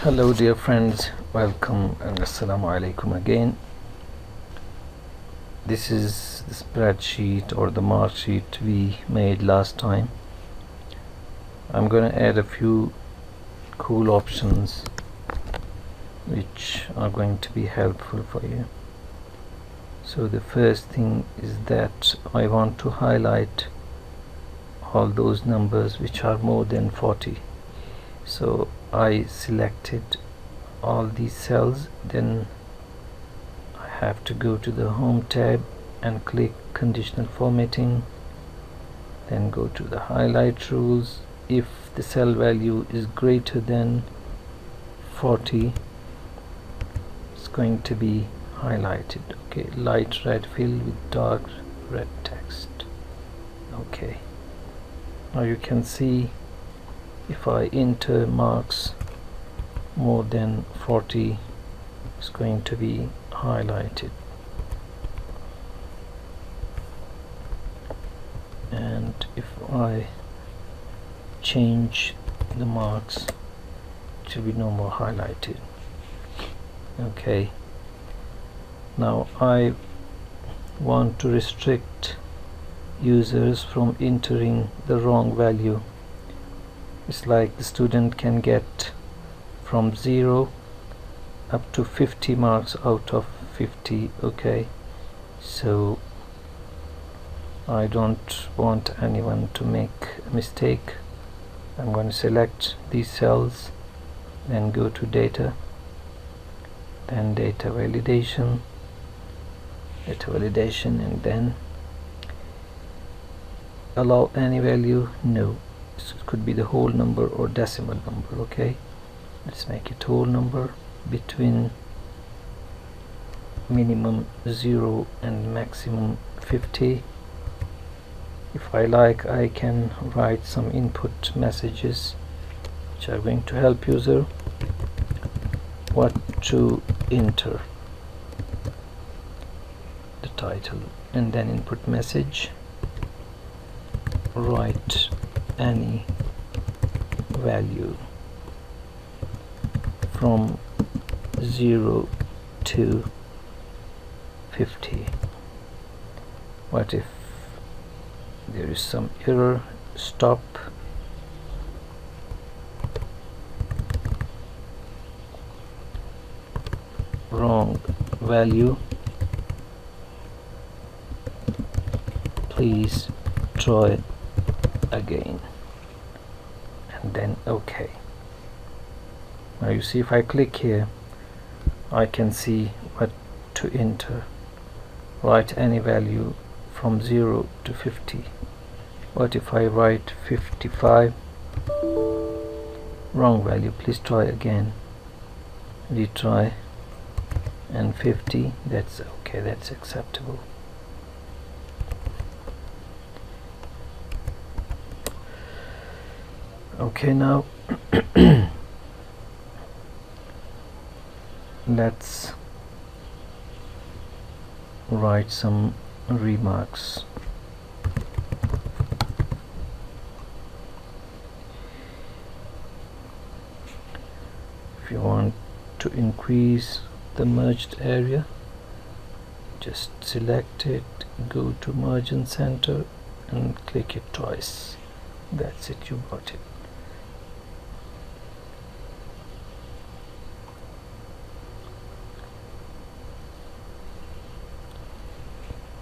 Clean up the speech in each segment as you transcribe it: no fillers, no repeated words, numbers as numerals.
Hello dear friends, welcome and assalamu alaikum again. This is the spreadsheet or the mark sheet we made last time. I'm going to add a few cool options which are going to be helpful for you. So the first thing is that I want to highlight all those numbers which are more than 40. So I selected all these cells, then I have to go to the Home tab and click Conditional Formatting, then go to the Highlight rules. If the cell value is greater than 40, it's going to be highlighted. Okay, light red fill with dark red text. Okay, now you can see if I enter marks more than 40, it's going to be highlighted, and if I change the marks, it will be no more highlighted. Okay, now I want to restrict users from entering the wrong value. It's like the student can get from 0 up to 50 marks out of 50. Okay, so I don't want anyone to make a mistake. I'm going to select these cells, then go to data, then data validation, and then allow any value. No, it could be the whole number or decimal number. Okay, let's make it whole number between minimum 0 and maximum 50. If I like, I can write some input messages which are going to help user what to enter, the title, and then input message, write any value from 0 to 50. What if there is some error? Stop, wrong value, please try again, and then OK. Now you see, if I click here, I can see what to enter. Write any value from 0 to 50. What if I write 55? Wrong value, please try again. Retry, and 50. That's okay, that's acceptable. Okay, now let's write some remarks. If you want to increase the merged area, just select it, go to margin center and click it twice. That's it, you got it.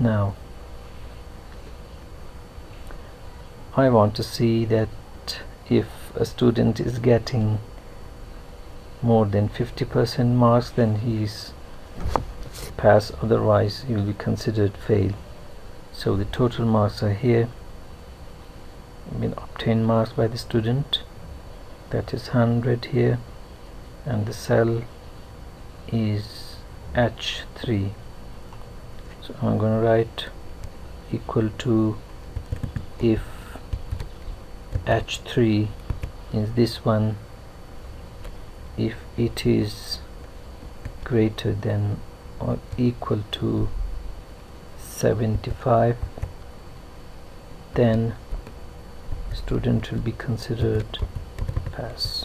Now I want to see that if a student is getting more than 50% marks, then he's pass, otherwise he will be considered fail. So the total marks are here, been obtained marks by the student, that is 100 here, and the cell is H3. So I'm going to write equal to, if H3 is this one, if it is greater than or equal to 75, then student will be considered pass.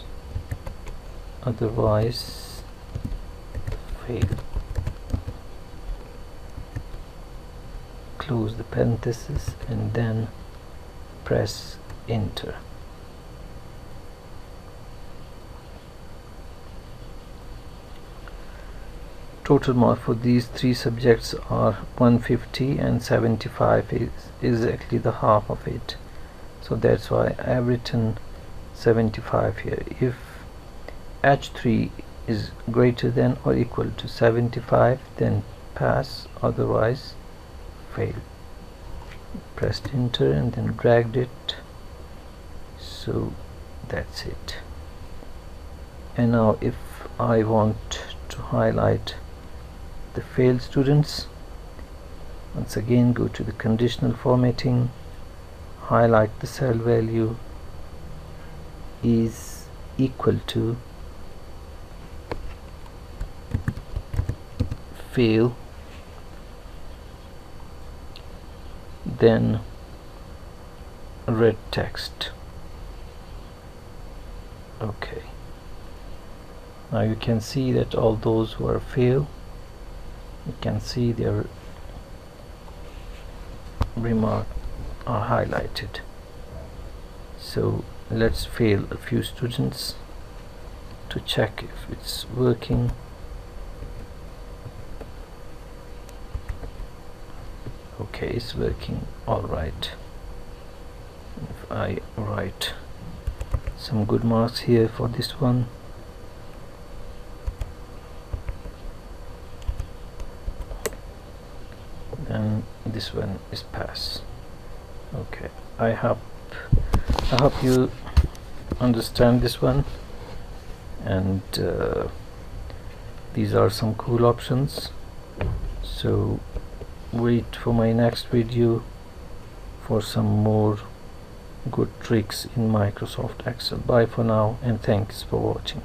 otherwise fail. Close the parenthesis and then press enter. Total mark for these three subjects are 150 and 75 is exactly the half of it, so that's why I've written 75 here. If H3 is greater than or equal to 75, then pass, otherwise fail. Pressed enter and then dragged it, so that's it. And now if I want to highlight the failed students, once again go to the conditional formatting, highlight the cell value is equal to fail, then red text. Okay, now you can see that all those who are fail, you can see their remark are highlighted. So let's fail a few students to check if it's working. Okay, it's working all right. If I write some good marks here for this one, then this one is pass. Okay, I hope you understand this one, and these are some cool options. So wait for my next video for some more good tricks in Microsoft Excel. Bye for now, and thanks for watching.